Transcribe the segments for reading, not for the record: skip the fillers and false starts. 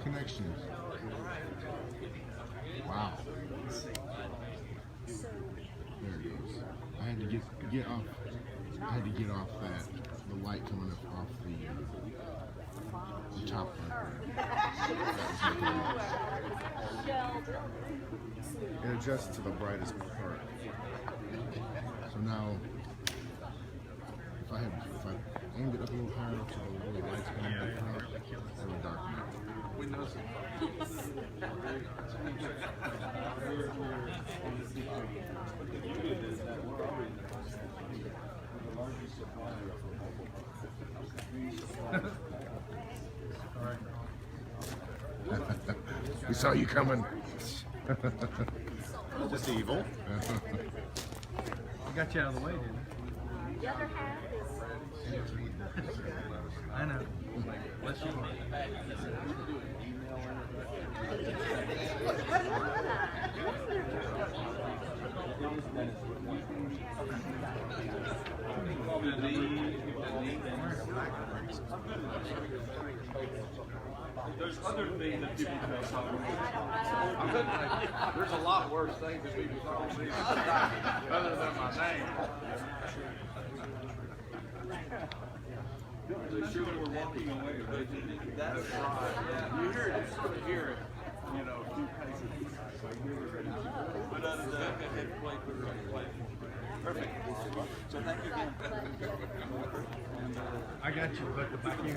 connections. Wow. There it goes. I had to get off. I had to get off that the light coming up off the top right there. It adjusts to the brightest part. So now, if I aimed it up a little higher to the lights coming up front, it would darken it. Windows. We saw you coming. Just evil. I got you out of the way, didn't I? The other half is... I know. Bless you. There's other things that people can talk about. There's a lot worse things that people talk about other than my name. They sure we're walking away, but that's right. Yeah, you hear it, you sort of hear it, you know, a few paces. But other than that, perfect. So thank you again. I got you, but the back end.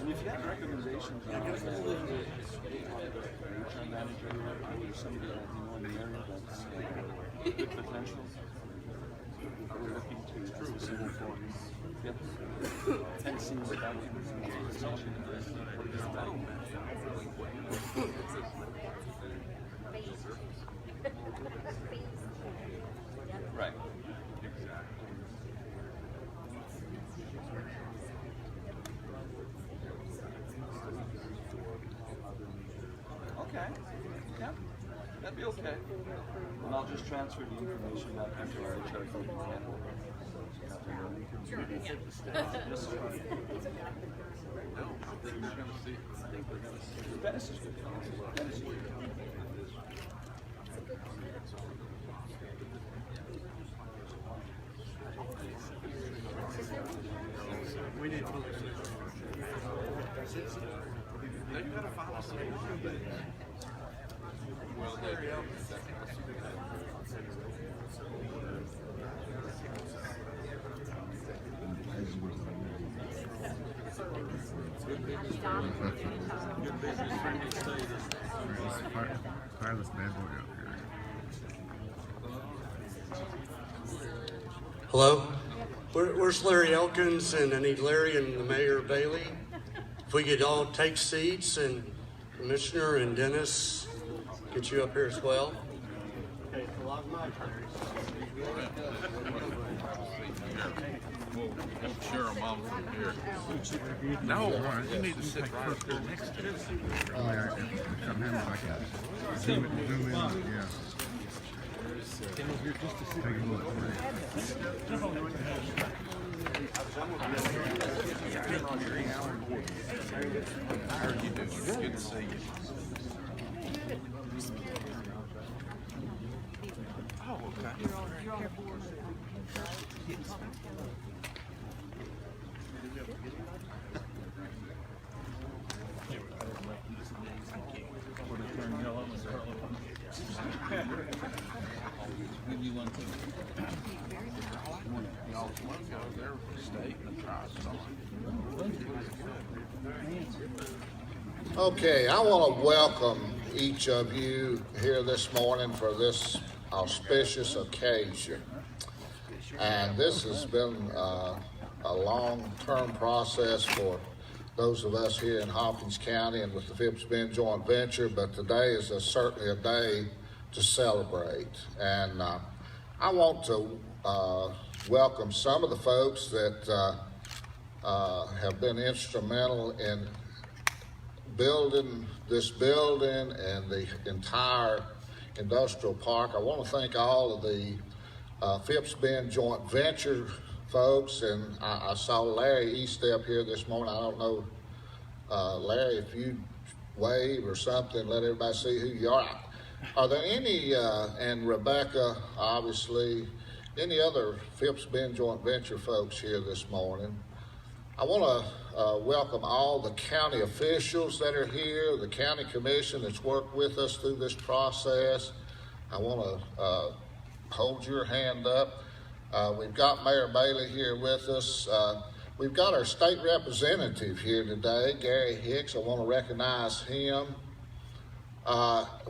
And if you have recommendations on HR manager or somebody that you know in the area that's good potential, we're looking to civil forms. Yep. Tenn seems like that would be right. Okay. Yeah. That'd be okay. And I'll just transfer the information back into our HR group. Dennis is good. Dennis is good. We need to believe it. Now you gotta follow some. Well, there you go. Good business, friendly state. Fireless bad boy up here. Hello? Where's Larry Elkins? And I need Larry and the Mayor Bailey. If we could all take seats, and Commissioner and Dennis, get you up here as well. Okay, it's a lot of mic, Larry. We'll share them all from here. No, you need to sit right there next to it. Oh yeah, if something happens, I can zoom in, yeah. Take a look. How are you doing? Good to see you. Oh, okay. Okay, I want to welcome each of you here this morning for this auspicious occasion. And this has been a long-term process for those of us here in Hawkins County and with the Phipps Bend joint venture, but today is certainly a day to celebrate. And I want to welcome some of the folks that have been instrumental in building this building and the entire industrial park. I want to thank all of the Phipps Bend joint venture folks, and I saw Larry Eastep here this morning. I don't know, Larry, if you wave or something, let everybody see who you are. Are there any, and Rebecca, obviously, any other Phipps Bend joint venture folks here this morning? I want to welcome all the county officials that are here, the county commission that's worked with us through this process. I want to hold your hand up. We've got Mayor Bailey here with us. We've got our state representative here today, Gary Hicks. I want to recognize him.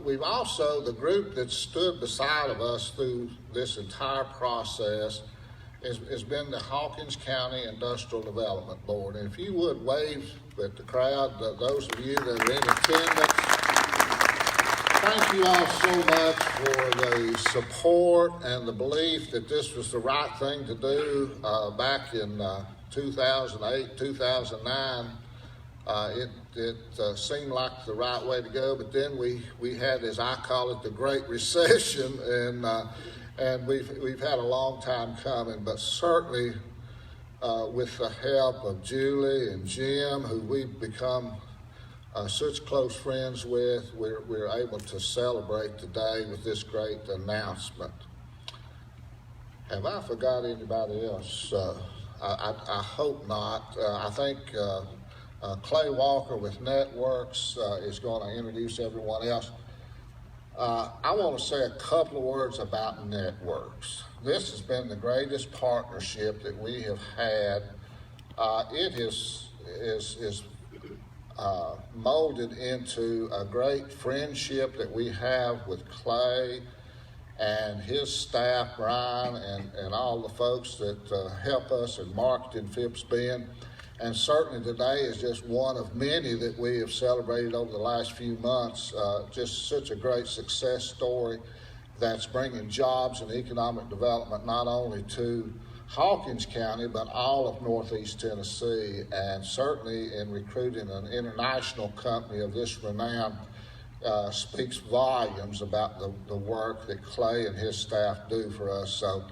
We've also, the group that stood beside of us through this entire process has been the Hawkins County Industrial Development Board. And if you would wave at the crowd, those of you that are in attendance, thank you all so much for the support and the belief that this was the right thing to do back in 2008, 2009. It seemed like the right way to go, but then we had, as I call it, the Great Recession, and we've had a long time coming, but certainly with the help of Julie and Jim, who we've become such close friends with, we're able to celebrate today with this great announcement. Have I forgot anybody else? I hope not. I think Clay Walker with Networks is going to introduce everyone else. I want to say a couple of words about Networks. This has been the greatest partnership that we have had. It is molded into a great friendship that we have with Clay and his staff, Brian, and all the folks that help us in marketing Phipps Bend. And certainly today is just one of many that we have celebrated over the last few months. Just such a great success story that's bringing jobs and economic development not only to Hawkins County, but all of Northeast Tennessee, and certainly in recruiting an international company of this renown speaks volumes about the work that Clay and his staff do for us. So,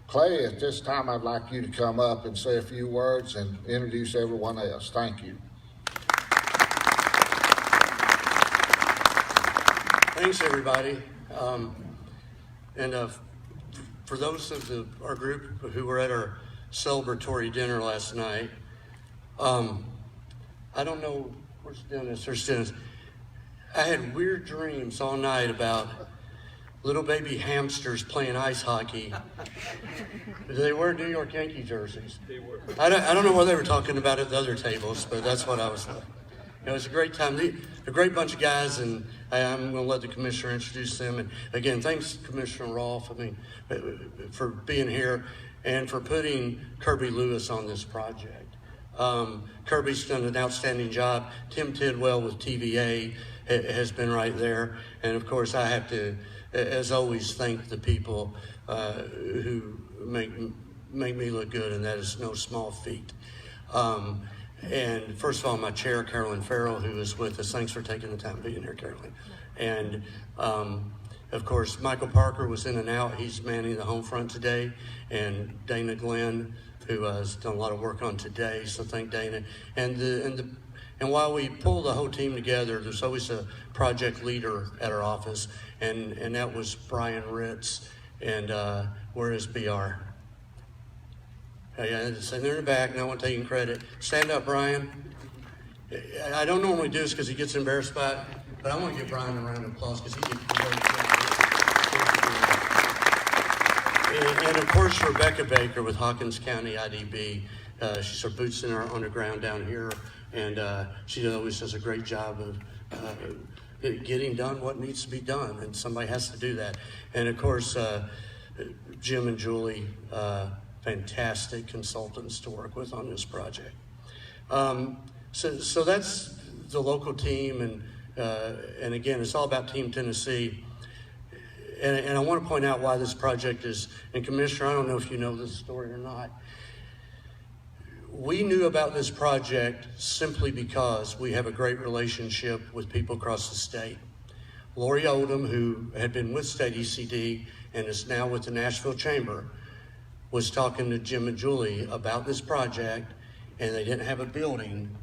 Clay, at this time, I'd like you to come up and say a few words and introduce everyone else. Thank you. Thanks, everybody. For those of our group who were at our celebratory dinner last night, I don't know, where's Dennis? There's Dennis. I had weird dreams all night about little baby hamsters playing ice hockey. They were New York Yankee jerseys. They were. I don't know what they were talking about at the other tables, but that's what I was like. It was a great time. A great bunch of guys, and I'm going to let the commissioner introduce them. And again, thanks, Commissioner Rolfe, for being here and for putting Kirby Lewis on this project. Kirby's done an outstanding job. Tim Tidwell with TVA has been right there. And of course, I have to, as always, thank the people who make me look good, and that is no small feat. And first of all, my chair, Carolyn Farrell, who is with us. Thanks for taking the time being here, Carolyn. And of course, Michael Parker was in and out. He's manning the home front today. And Dana Glenn, who has done a lot of work on today. So thank Dana. And while we pull the whole team together, there's always a project leader at our office, and that was Brian Ritz. And where is BR? Yeah, so they're in the back, no one taking credit. Stand up, Brian. I don't normally do this because he gets embarrassed by it, but I want to give Brian a round of applause because he did great job. And of course, Rebecca Baker with Hawkins County IDB. She's our boots on the ground down here, and she always does a great job of getting done what needs to be done, and somebody has to do that. And of course, Jim and Julie, fantastic consultants to work with on this project. So that's the local team, and again, it's all about Team Tennessee. And I want to point out why this project is, and Commissioner, I don't know if you know this story or not. We knew about this project simply because we have a great relationship with people across the state. Lori Oldham, who had been with State ECD and is now with the Nashville Chamber, was talking to Jim and Julie about this project, and they didn't have a building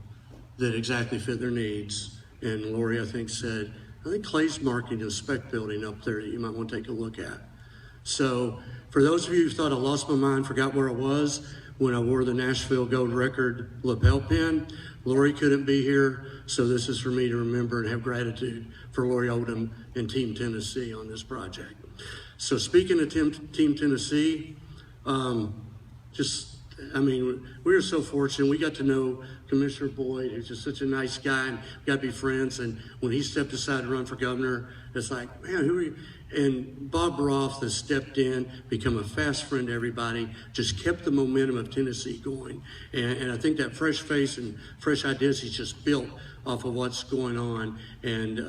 that exactly fit their needs. And Lori, I think, said, I think Clay's marking a spec building up there that you might want to take a look at. So for those of you who thought I lost my mind, forgot where I was when I wore the Nashville Gold Record lapel pin, Lori couldn't be here, so this is for me to remember and have gratitude for Lori Odom and Team Tennessee on this project. So speaking of Team Tennessee, we were so fortunate. We got to know Commissioner Boyd, who's just such a nice guy, and got to be friends. And when he stepped aside to run for governor, it's like, man, who are you? And Bob Rolfe has stepped in, become a fast friend to everybody, just kept the momentum of Tennessee going. And I think that fresh face and fresh ideas he's just built off of what's going on. And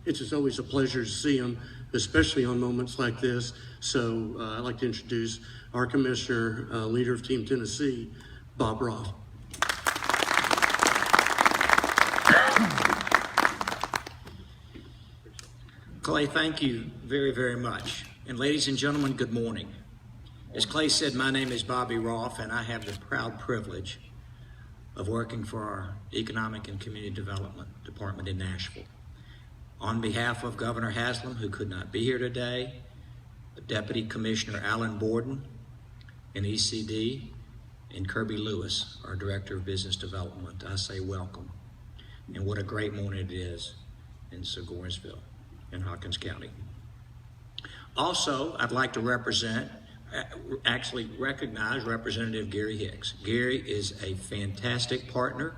it's just always a pleasure to see him, especially on moments like this. So I'd like to introduce our commissioner, leader of Team Tennessee, Bob Rolfe. Clay, thank you very, very much. And ladies and gentlemen, good morning. As Clay said, my name is Bobby Rolfe, and I have the proud privilege of working for our Economic and Community Development Department in Nashville. On behalf of Governor Haslam, who could not be here today, Deputy Commissioner Alan Borden, and ECD, and Kirby Lewis, our Director of Business Development, I say welcome. And what a great morning it is in Surgoinsville in Hawkins County. Also, I'd like to recognize Representative Gary Hicks. Gary is a fantastic partner.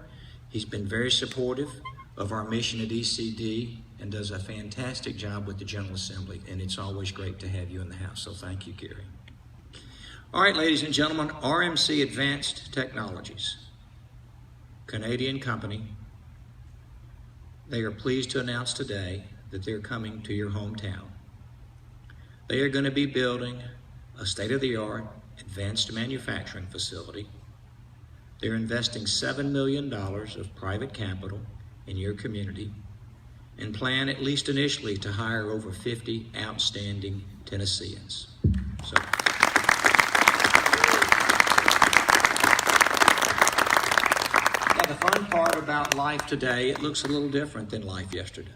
He's been very supportive of our mission at ECD and does a fantastic job with the General Assembly, and it's always great to have you in the House, so thank you, Gary. All right, ladies and gentlemen, RMC Advanced Technologies, Canadian company. They are pleased to announce today that they're coming to your hometown. They are going to be building a state-of-the-art advanced manufacturing facility. They're investing $7 million of private capital in your community and plan, at least initially, to hire over 50 outstanding Tennesseans. So, the fun part about life today, it looks a little different than life yesterday.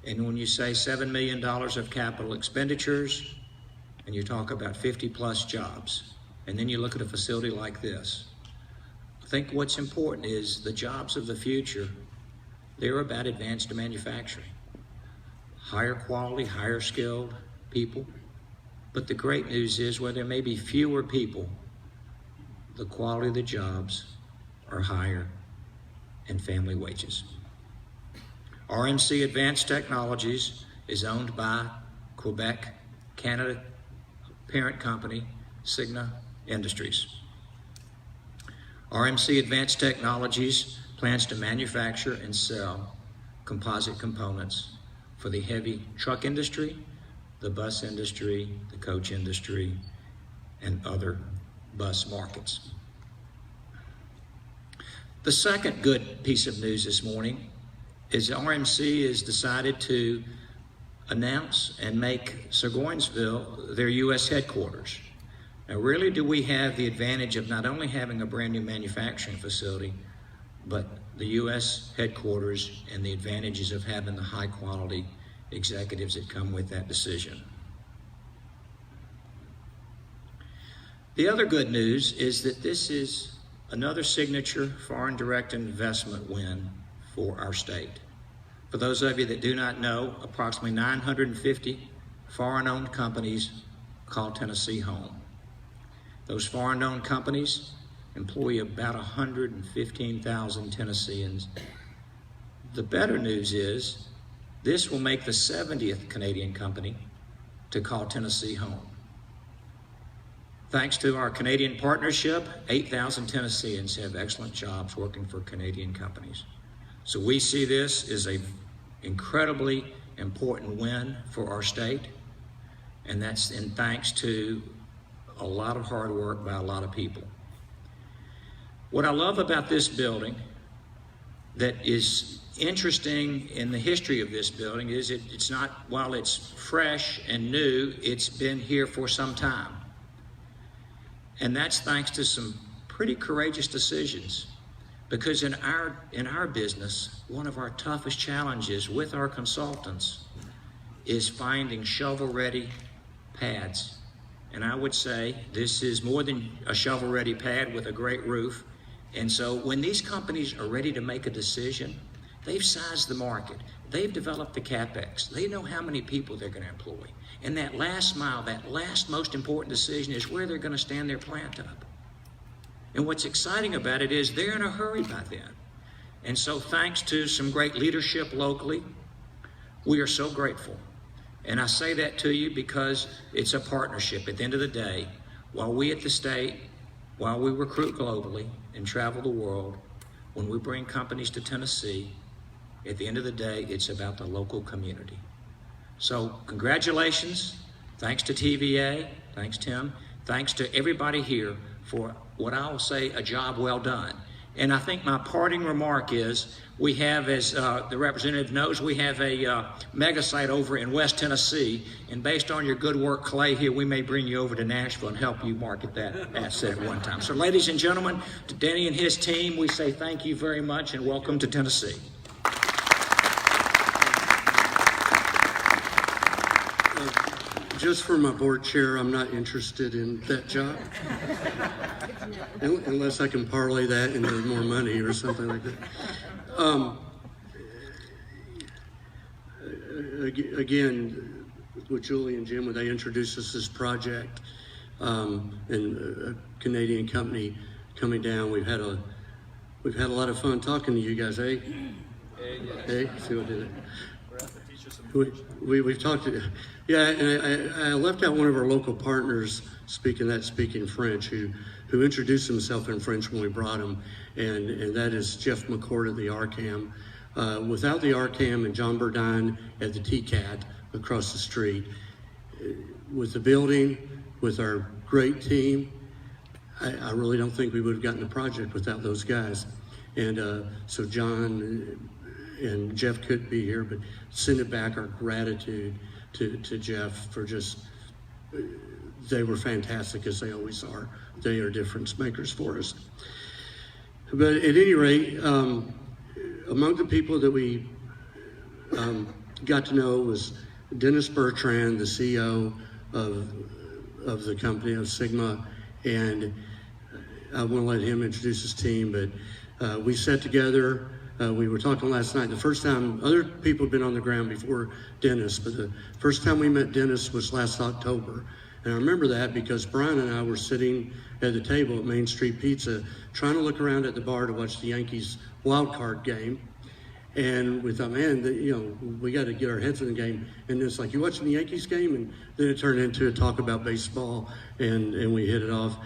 And when you say $7 million of capital expenditures, and you talk about 50 plus jobs, and then you look at a facility like this, I think what's important is the jobs of the future, they're about advanced manufacturing. Higher quality, higher skilled people. But the great news is where there may be fewer people, the quality of the jobs are higher and family wages. RMC Advanced Technologies is owned by Quebec, Canada parent company, Signa Industries. RMC Advanced Technologies plans to manufacture and sell composite components for the heavy truck industry, the bus industry, the coach industry, and other bus markets. The second good piece of news this morning is RMC has decided to announce and make Surgoinsville their U.S. headquarters. Now, really do we have the advantage of not only having a brand new manufacturing facility, but the U.S. headquarters and the advantages of having the high quality executives that come with that decision. The other good news is that this is another signature foreign direct investment win for our state. For those of you that do not know, approximately 950 foreign-owned companies call Tennessee home. Those foreign-owned companies employ about 115,000 Tennesseans. The better news is this will make the 70th Canadian company to call Tennessee home. Thanks to our Canadian partnership, 8,000 Tennesseans have excellent jobs working for Canadian companies. So we see this as an incredibly important win for our state, and that's in thanks to a lot of hard work by a lot of people. What I love about this building that is interesting in the history of this building is it's not, while it's fresh and new, it's been here for some time. And that's thanks to some pretty courageous decisions. Because in our business, one of our toughest challenges with our consultants is finding shovel-ready pads. And I would say this is more than a shovel-ready pad with a great roof. And so when these companies are ready to make a decision, they've sized the market. They've developed the CapEx. They know how many people they're going to employ. And that last mile, that last most important decision is where they're going to stand their plant up. And what's exciting about it is they're in a hurry by then. And so thanks to some great leadership locally, we are so grateful. And I say that to you because it's a partnership. At the end of the day, while we at the state, while we recruit globally and travel the world, when we bring companies to Tennessee, at the end of the day, it's about the local community. So congratulations. Thanks to TVA. Thanks, Tim. Thanks to everybody here for what I will say a job well done. And I think my parting remark is we have, as the representative knows, we have a mega site over in West Tennessee. And based on your good work, Clay, here, we may bring you over to Nashville and help you market that asset at one time. So ladies and gentlemen, to Denny and his team, we say thank you very much and welcome to Tennessee. Just for my board chair, I'm not interested in that job. Unless I can parlay that into more money or something like that. Again, with Julie and Jim, when they introduced us this project, and a Canadian company coming down, we've had a lot of fun talking to you guys, eh? Hey, see what I did there? We've talked to, yeah, and I left out one of our local partners speaking French, who introduced himself in French when we brought him, and that is Jeff McCord at the RCAM. Without the RCAM and John Burdine at the TCAT across the street, with the building, with our great team, I really don't think we would have gotten the project without those guys. And so John and Jeff couldn't be here, but send it back our gratitude to Jeff for just, they were fantastic as they always are. They are difference makers for us. But at any rate, among the people that we got to know was Dennis Bertrand, the CEO of the company, of Sigma, and I want to let him introduce his team, but we sat together. We were talking last night. The first time, other people had been on the ground before Dennis, but the first time we met Dennis was last October. And I remember that because Brian and I were sitting at the table at Main Street Pizza trying to look around at the bar to watch the Yankees wild card game. And we thought, man, we got to get our heads in the game. And it's like, you watching the Yankees game? And then it turned into a talk about baseball, and we hit it off.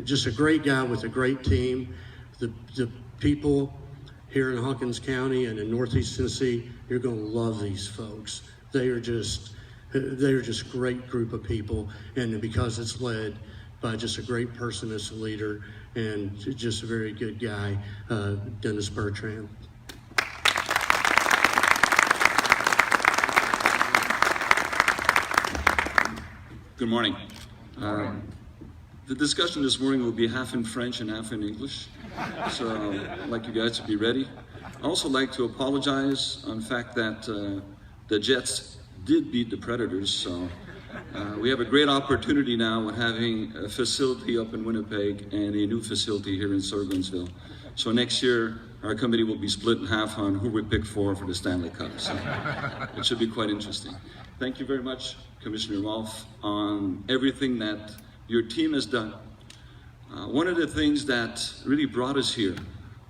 Just a great guy with a great team. The people here in Hawkins County and in Northeast Tennessee, you're going to love these folks. They're just a great group of people, and because it's led by just a great person as a leader and just a very good guy, Dennis Bertrand. Good morning. The discussion this morning will be half in French and half in English, so I'd like you guys to be ready. I'd also like to apologize on the fact that the Jets did beat the Predators, so we have a great opportunity now with having a facility up in Winnipeg and a new facility here in Surgoinsville. So next year, our committee will be split in half on who we pick for the Stanley Cup, so it should be quite interesting. Thank you very much, Commissioner Rolfe, on everything that your team has done. One of the things that really brought us here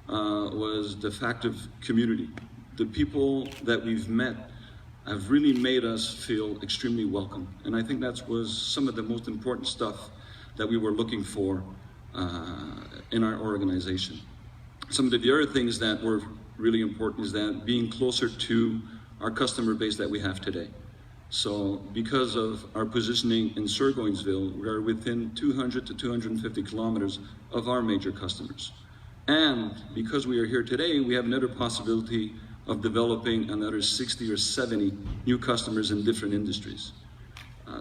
was the fact of community. The people that we've met have really made us feel extremely welcome. And I think that was some of the most important stuff that we were looking for in our organization. Some of the other things that were really important is that being closer to our customer base that we have today. So because of our positioning in Surgoinsville, we are within 200 to 250 kilometers of our major customers. And because we are here today, we have another possibility of developing another 60 or 70 new customers in different industries.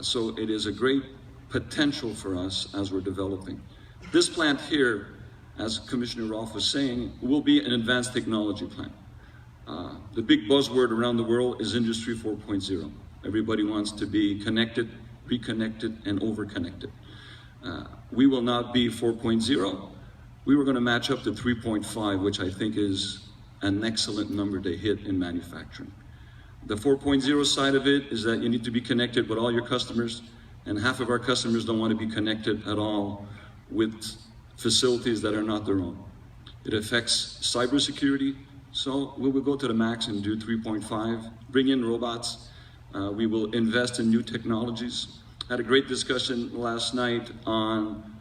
So it is a great potential for us as we're developing. This plant here, as Commissioner Rolfe was saying, will be an advanced technology plant. The big buzzword around the world is Industry 4.0. Everybody wants to be connected, reconnected, and over-connected. We will not be 4.0. We were going to match up to 3.5, which I think is an excellent number to hit in manufacturing. The 4.0 side of it is that you need to be connected with all your customers, and half of our customers don't want to be connected at all with facilities that are not their own. It affects cybersecurity, so we will go to the max and do 3.5, bring in robots. We will invest in new technologies. I had a great discussion last night on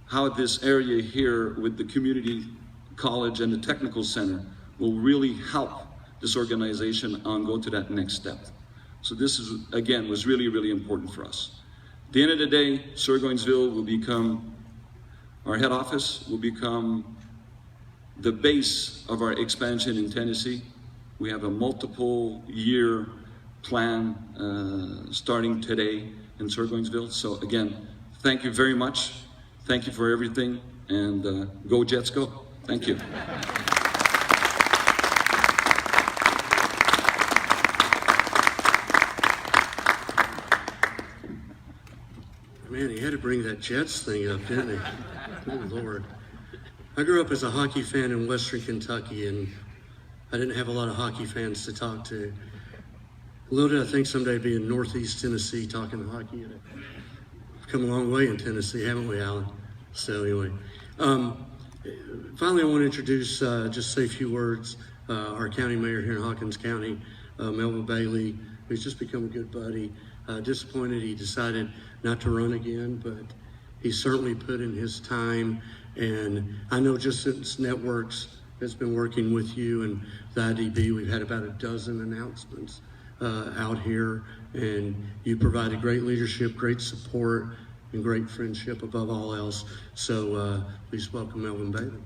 how this area here with the community college and the technical center will really help this organization on go to that next step. So this is, again, was really, really important for us. At the end of the day, Surgoinsville will become, our head office will become the base of our expansion in Tennessee. We have a multiple year plan starting today in Surgoinsville. So again, thank you very much. Thank you for everything, and go Jets go. Thank you. Man, he had to bring that Jets thing up, didn't he? Good Lord. I grew up as a hockey fan in Western Kentucky, and I didn't have a lot of hockey fans to talk to. Little did I think someday I'd be in Northeast Tennessee talking hockey. We've come a long way in Tennessee, haven't we, Alan? So anyway, finally I want to introduce, just say a few words, our county mayor here in Hawkins County, Melvin Bailey, who's just become a good buddy. Disappointed he decided not to run again, but he certainly put in his time. And I know just since Networks has been working with you and the IDB, we've had about a dozen announcements out here, and you provided great leadership, great support, and great friendship above all else. So please welcome Melvin Bailey.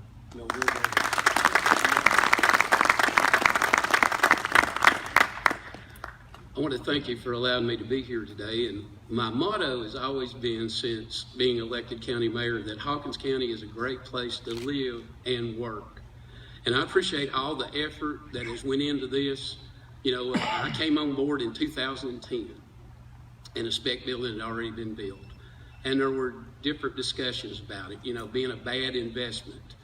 I want to thank you for allowing me to be here today. And my motto has always been, since being elected county mayor, that Hawkins County is a great place to live and work. And I appreciate all the effort that has went into this. You know, I came on board in 2010, and a spec building had already been built. And there were different discussions about it, you know, being a bad investment.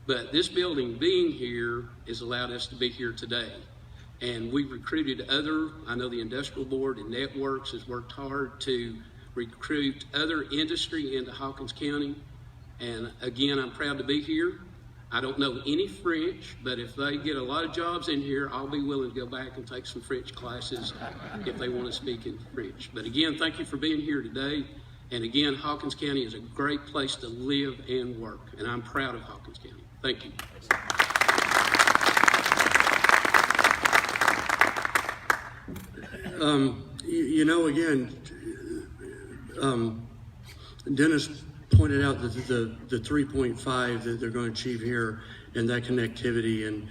But this building being here has allowed us to be here today. And we've recruited I know the Industrial Board and Networks has worked hard to recruit other industry into Hawkins County. And again, I'm proud to be here. I don't know any French, but if they get a lot of jobs in here, I'll be willing to go back and take some French classes if they want to speak in French. But again, thank you for being here today. And again, Hawkins County is a great place to live and work. And I'm proud of Hawkins County. Thank you. You know, again, Dennis pointed out that the 3.5 that they're going to achieve here and that connectivity, and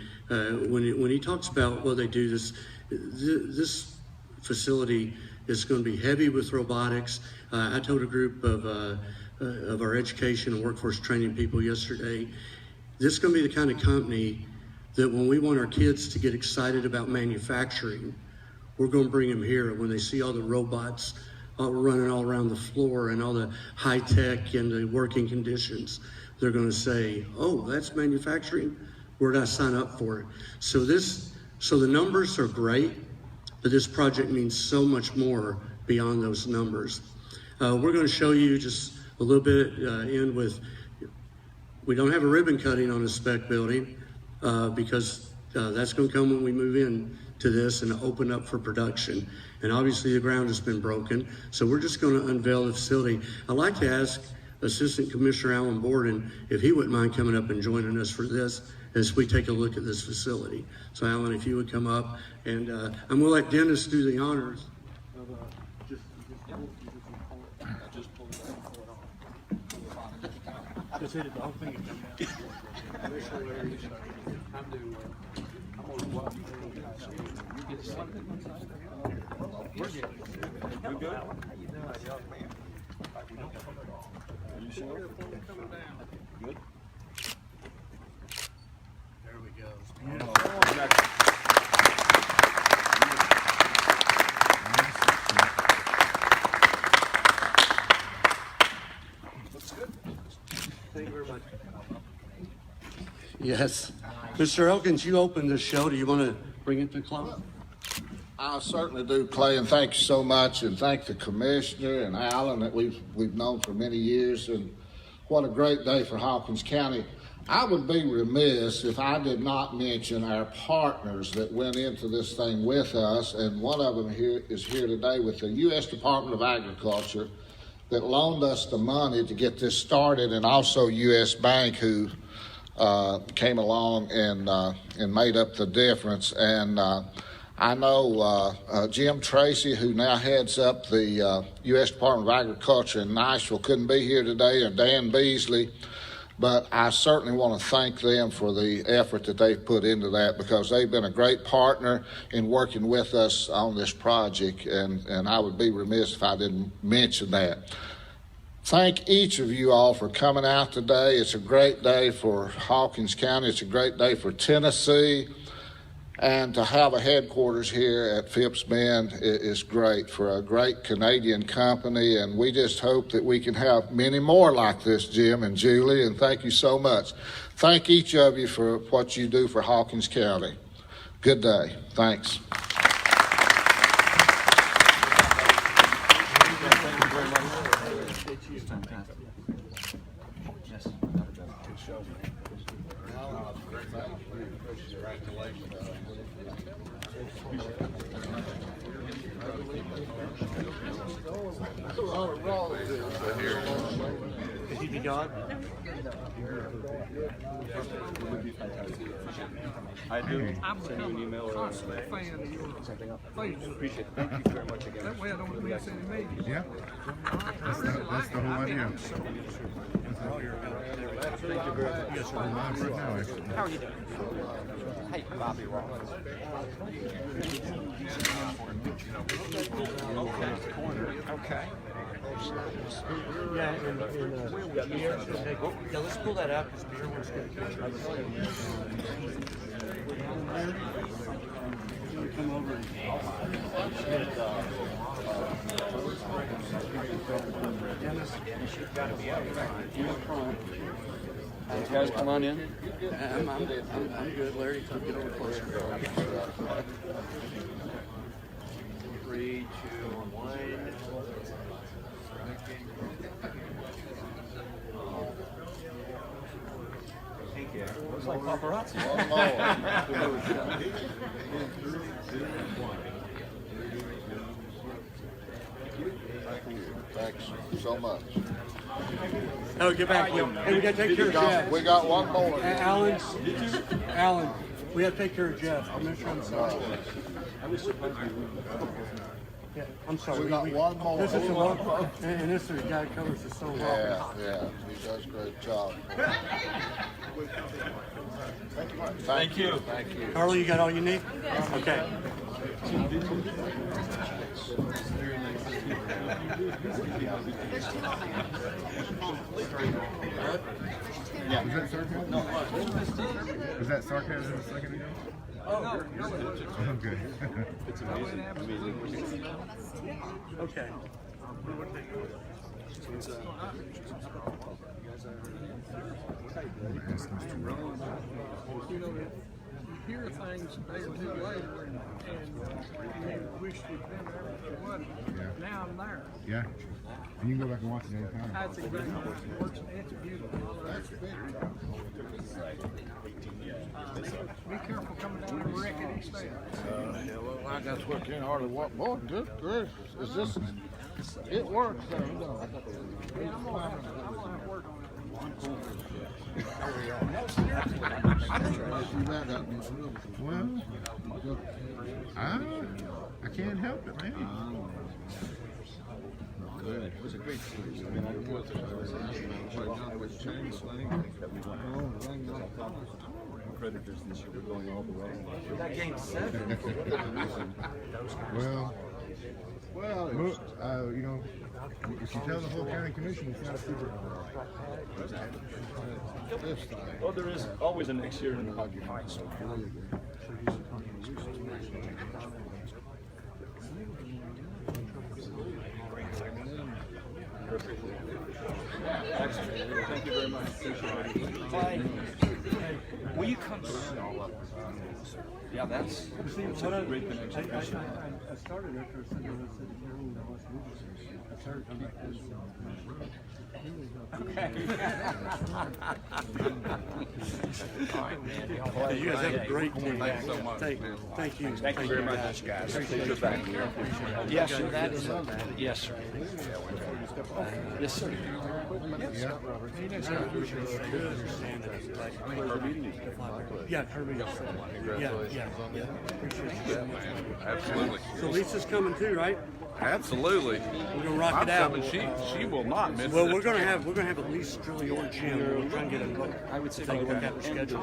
when he talks about what they do, this facility is going to be heavy with robotics. I told a group of our education and workforce training people yesterday, this is going to be the kind of company that when we want our kids to get excited about manufacturing, we're going to bring them here. When they see all the robots running all around the floor and all the high tech and the working conditions, they're going to say, oh, that's manufacturing? Where did I sign up for it? So the numbers are great, but this project means so much more beyond those numbers. We're going to show you just a little bit in with, we don't have a ribbon cutting on a spec building because that's going to come when we move in to this and open up for production. And obviously the ground has been broken, so we're just going to unveil the facility. I'd like to ask Assistant Commissioner Alan Borden if he wouldn't mind coming up and joining us for this as we take a look at this facility. So Alan, if you would come up, and I'm going to let Dennis do the honors of Just hit it, the whole thing is coming out. I'm doing well. I'm on the walk. You get something? We're good. We good? You sure? Good. There we go. Thank you very much. Yes. Mr. Elkins, you opened the show. Do you want to bring it to a close? I certainly do, Clay, and thank you so much, and thank the commissioner and Alan that we've known for many years, and what a great day for Hawkins County. I would be remiss if I did not mention our partners that went into this thing with us, and one of them is here today with the U.S. Department of Agriculture that loaned us the money to get this started, and also U.S. Bank, who came along and made up the difference. And I know Jim Tracy, who now heads up the U.S. Department of Agriculture in Nashville, couldn't be here today, or Dan Beasley, but I certainly want to thank them for the effort that they've put into that, because they've been a great partner in working with us on this project, and I would be remiss if I didn't mention that. Thank each of you all for coming out today. It's a great day for Hawkins County. It's a great day for Tennessee. And to have a headquarters here at Phipps Bend is great for a great Canadian company. And we just hope that we can have many more like this, Jim and Julie. And thank you so much. Thank each of you for what you do for Hawkins County. Good day. Thanks. Is he be gone? I do. Send you an email or Fan of your face. appreciate it. Thank you very much again. That way I don't miss any meetings. Yeah. That's the whole idea. Thank you very much. Yes, we're live right now, actually. How are you doing? Hey, Bobby Rolfe. Okay. Yeah, and beer should take. Yeah, let's pull that out because beer was good. Come over and Dennis, she's got to be out front. You guys come on in. I'm good. Larry, come get over closer. 3, 2, 1. Looks like paparazzi. One more. Thanks so much. Oh, get back. Hey, we got to take care of Jeff. We got one more. Alan, we have to take care of Jeff. I'm sorry. Yeah, I'm sorry. We got one more. This is the one, and this is the guy that covers the so well. Yeah, he does a great job. Thank you. Thank you. Carly, you got all you need? Okay. Yeah. Was that sarcasm? No. Was that sarcasm a second ago? Oh, Okay. It's amazing. Okay. you know, you hear things a day or two later and you wish you'd been there, but you wasn't. Yeah. Now I'm there. Yeah. And you can go back and watch it anytime. That's exactly what it works. It's beautiful. Be careful coming down the rickety stairs. Yeah, well, I got to work in hardly what more. This is this. It works. Yeah, I'm gonna have to work on it. Well, I can't help it, man. Good. It was a great series. I mean, I Predators this year. We're going all the way. That game 7. You know, if you tell the whole county commission, it's not a secret. Well, there is always a next year in the hockey. Excellent. Thank you very much. Appreciate it. Will you come? Yeah, that's a great connection. I started after I said that I said Carolyn West I started coming back this Hey, you guys have a great team. Thanks so much. Thank you. Thank you very much, guys. Appreciate your back here. Yes, sir. That is yes, sir. Yes, sir. Yeah, Herbie. Yeah. Absolutely. So Lisa's coming too, right? Absolutely. We're gonna rock it out. She will not miss Well, it. we're gonna have at least Trilly or Jim. We'll try and get them. I would say Take a look at their schedule.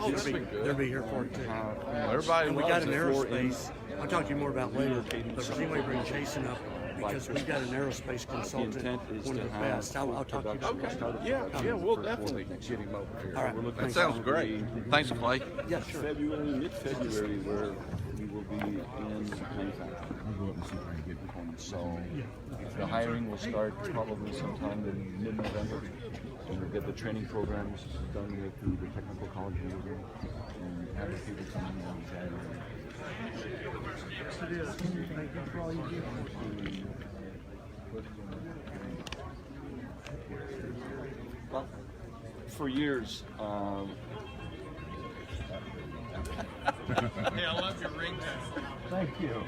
They'll be here for it too. Everybody And we got loves an it. aerospace. I'll talk to you more about later. But does anybody bring Jason up? Because we've got an aerospace consultant, one of the best. I'll talk to you about that. Yeah, we'll definitely get him over here. All right. That sounds great. Thanks, Clay. Yeah, sure. Mid-February, where we will be in manufacturing. I'll go up and see if I can get components. So the hiring will start probably sometime in mid-November. And we'll get the training programs done with the technical college program and have the people coming in January. Yes, it is. Thank you for all you do. Well, for years, Hey, I love your ringtone. Thank you.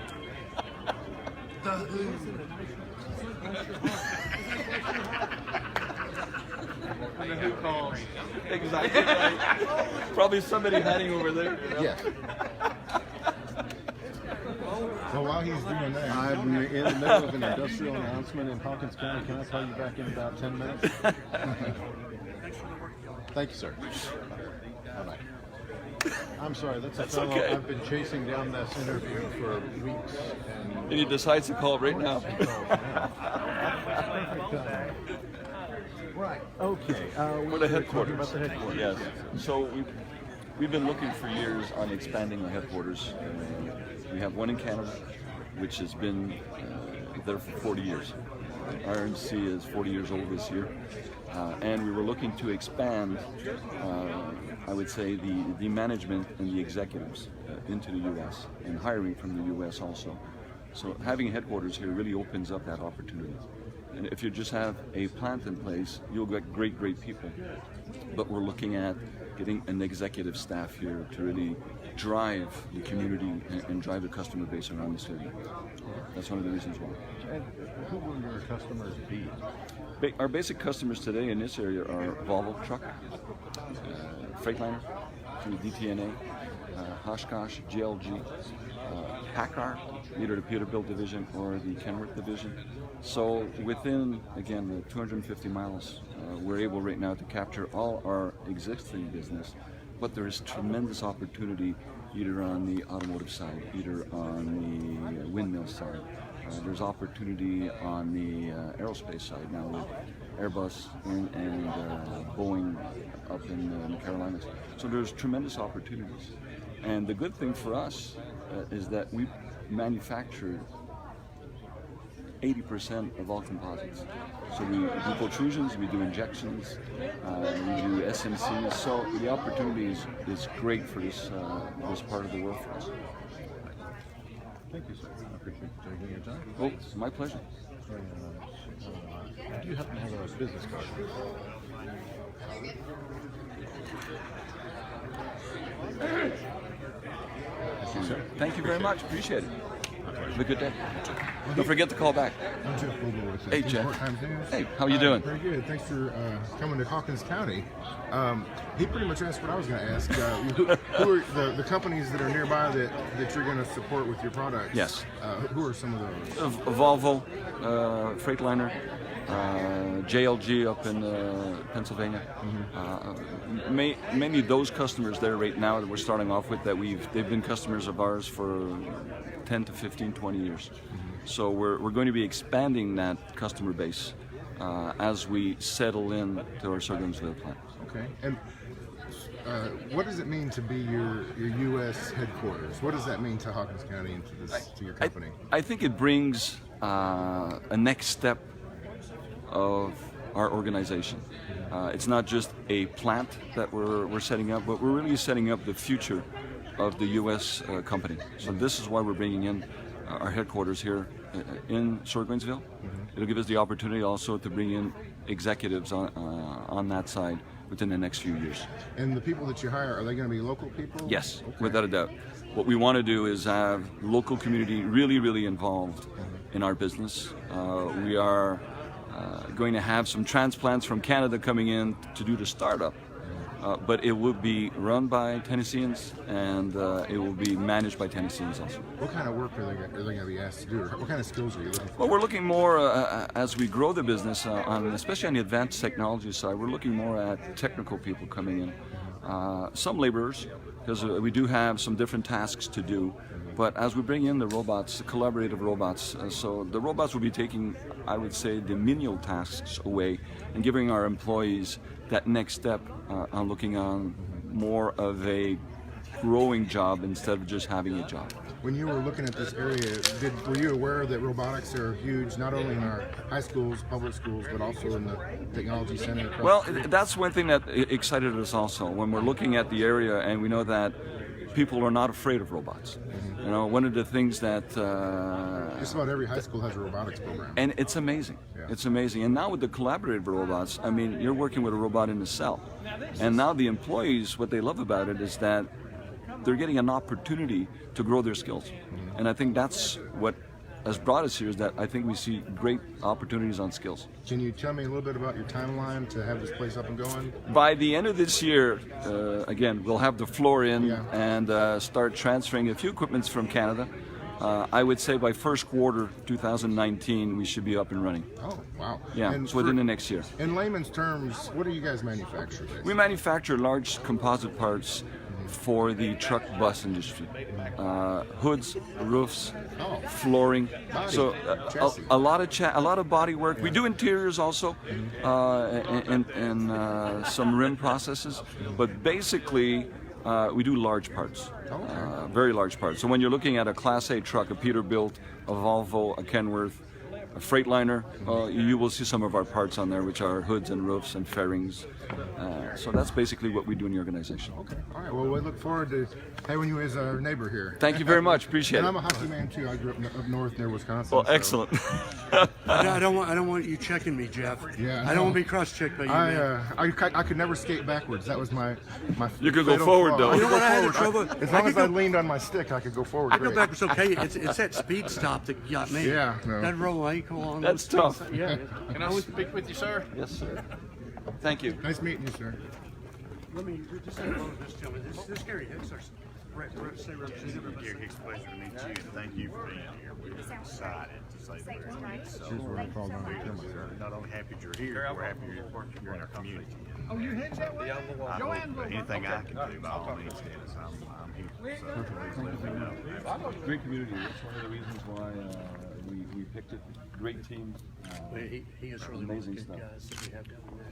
Who calls? exactly right. Probably somebody hiding over there. Yes. So while he's doing that, I'm in the middle of an industrial announcement in Hawkins County. Can I call you back in about 10 minutes? Thank you, sir. Bye-bye. I'm sorry, that's a fellow okay. I've been chasing down this interview for weeks. And he decides to call right now. Right. Okay. We're the headquarters. About the headquarters. Yes. So we've been looking for years on expanding the headquarters. We have one in Canada, which has been there for 40 years. RMC is 40 years old this year. And we were looking to expand, I would say, the management and the executives into the U.S. and hiring from the U.S. also. So having headquarters here really opens up that opportunity. And if you just have a plant in place, you'll get great people. But we're looking at getting an executive staff here to really drive the community and drive the customer base around the city. That's one of the reasons why. And who will your customers be? Our basic customers today in this area are Volvo truck, Freightliner, through DTNA, Oshkosh, GLG, Packard, either the Peterbilt division or the Kenworth division. So within, again, the 250 miles, we're able right now to capture all our existing business, but there is tremendous opportunity either on the automotive side, either on the windmill side. There's opportunity on the aerospace side now with Airbus and Boeing up in the Carolinas. So there's tremendous opportunities. And the good thing for us is that we manufacture 80% of all composites. So we do protrusions, we do injections, we do SMCs. So the opportunity is great for this part of the world for us. Thank you, sir. I appreciate you taking your time. Oh, it's my pleasure. Do you happen to have a business card? Thank you, sir. Thank you very much. Appreciate it. Have a good day. Don't forget to call back. I'm Jeff Vogel with Hey, Jeff. Hey, how you doing? Very good. Thanks for coming to Hawkins County. He pretty much asked what I was going to ask. Who are the companies that are nearby that you're going to support with your products? Yes. Who are some of those? Volvo, Freightliner, JLG up in Pennsylvania. Many of those customers there right now that we're starting off with, they've been customers of ours for 10 to 15, 20 years. So we're going to be expanding that customer base as we settle in to our Surgoinsville plant. Okay. And what does it mean to be your U.S. headquarters? What does that mean to Hawkins County and to your company? I think it brings a next step of our organization. It's not just a plant that we're setting up, but we're really setting up the future of the U.S. company. So this is why we're bringing in our headquarters here in Surgoinsville. It'll give us the opportunity also to bring in executives on that side within the next few years. And the people that you hire, are they going to be local people? Yes, without a doubt. What we want to do is have local community really involved in our business. We are going to have some transplants from Canada coming in to do the startup, but it will be run by Tennesseans and it will be managed by Tennesseans also. What kind of work are they going to be asked to do? What kind of skills are you looking for? Well, we're looking more as we grow the business, especially on the advanced technology side. We're looking more at technical people coming in, some laborers, because we do have some different tasks to do. But as we bring in the robots, the collaborative robots, so the robots will be taking, I would say, the menial tasks away and giving our employees that next step on looking on more of a growing job instead of just having a job. When you were looking at this area, were you aware that robotics are huge, not only in our high schools, public schools, but also in the technology center? Well, that's one thing that excited us also when we're looking at the area, and we know that people are not afraid of robots. You know, one of the things that just about every high school has a robotics program, and it's amazing. Yeah. It's amazing. And now with the collaborative robots, I mean, you're working with a robot in the cell, and now the employees, what they love about it is that they're getting an opportunity to grow their skills, and I think that's what has brought us here, is that I think we see great opportunities on skills. Can you tell me a little bit about your timeline to have this place up and going? By the end of this year, again, we'll have the floor in and start transferring a few equipments from Canada. I would say by first quarter 2019, we should be up and running. Oh, wow. Yeah, and so within the next year. In layman's terms, what do you guys manufacture? We manufacture large composite parts for the truck bus industry. Hoods, roofs, flooring. So a lot of body work. We do interiors also, and some rim processes, but basically we do large parts, very large parts. So when you're looking at a Class A truck, a Peterbilt, a Volvo, a Kenworth, a Freightliner, you will see some of our parts on there, which are hoods and roofs and fairings. So that's basically what we do in the organization. Okay. All right. Well, we look forward to having you as our neighbor here. Thank you very much. Appreciate and it. I'm a hockey man too. I grew up north near Wisconsin. Well, excellent. I don't want you checking me, Jeff. Yeah. I don't want to be cross-checked by you. I could never skate backwards. That was my. You could go forward though. You know what I had trouble? As long as I leaned on my stick, I could go forward. I go backwards okay. It's that speed stop that got me. Yeah. No. That roll ankle on. That's tough. Yeah. Can I speak with you, sir? Yes, sir. Thank you. Nice meeting you, sir. Let me just say hello to this gentleman. This is Gary Hicks, our representative. Gary Hicks, pleasure to meet you, and thank you for being here. We're excited to say the very least. So, we're not only happy that you're here, we're happy you're in our community. Oh, you head that way? I hope anything I can do, by all means, Dennis, I'm here. So please let me know. Great community. That's one of the reasons why we picked it. Great team. He is really amazing good stuff. guys that we have down there.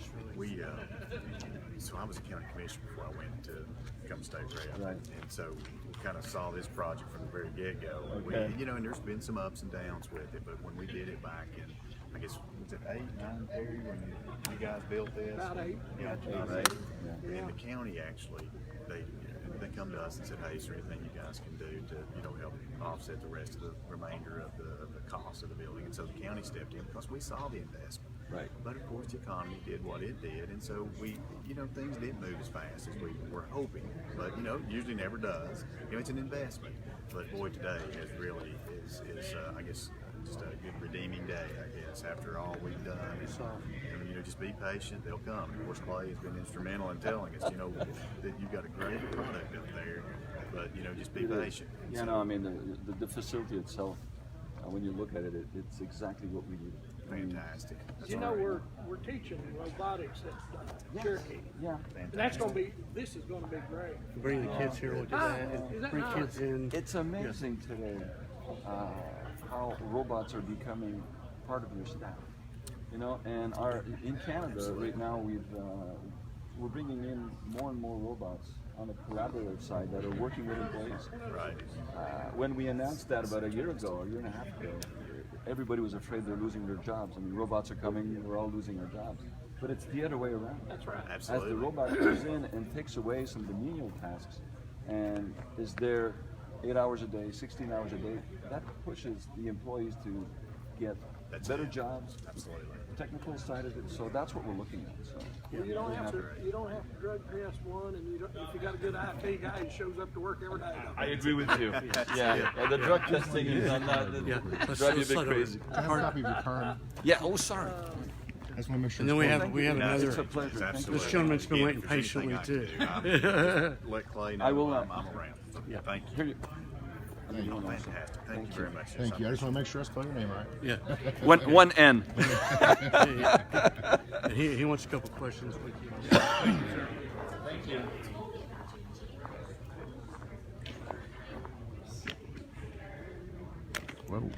So I was a county commissioner before I went to become state rep, Right. and so we kind of saw this project from the very get-go. Okay. And there's been some ups and downs with it, but when we did it back in, I guess, was it 8, 9, Terry, when you guys built this? About 8. Yeah, about 8. Yeah. And the county actually, they come to us and said, hey, is there anything you guys can do to, help offset the rest of the remainder of the cost of the building? And so the county stepped in because we saw the investment. Right. But of course the economy did what it did, and so we, things didn't move as fast as we were hoping. But usually never does. It's an investment. But boy, today really is I guess just a good redeeming day. I guess after all we've done, and just be patient. They'll come. Of course, Clay has been instrumental in telling us, that you've got a great product up there. But just be patient. Yeah, no, I mean the facility itself. When you look at it, it's exactly what we need. fantastic. That's You know, all. we're teaching robotics at Cherokee. Yeah. And that's going to be, this is going to be great. Bring the kids here, look at that, Is and that bring nice? kids in. It's amazing today how robots are becoming part of your staff. You know, and in Canada right now we're bringing in more and more robots on the collaborative side that are working with employees. Right. When we announced that about a year and a half ago, everybody was afraid they're losing their jobs. I mean, robots are coming, we're all losing our jobs. But it's the other way around. That's right. Absolutely. As the robot goes in and takes away some of the menial tasks and is there 8 hours a day, 16 hours a day, that pushes the employees to get better jobs, Absolutely. technical side of it. So that's what we're looking at. So Well, you don't have to drug test one, and if you got a good IT guy who shows up to work every day. I agree with you. Yeah, the drug testing is on that. Drive you a bit crazy. Can I have a copy of your card? Yeah. Oh, sorry. I just want to make sure. And then we it's have another. It's a pleasure. Absolutely. This gentleman's been Again, waiting if there's anything patiently I too. can do, let Clay know I will I'm not. around. Yeah. Thank you. Here you. Fantastic. Thank you very much. Thank you. I just want to make sure I spell your name right. Yeah. One N. And he wants a couple questions with you. Thank you. Whoa.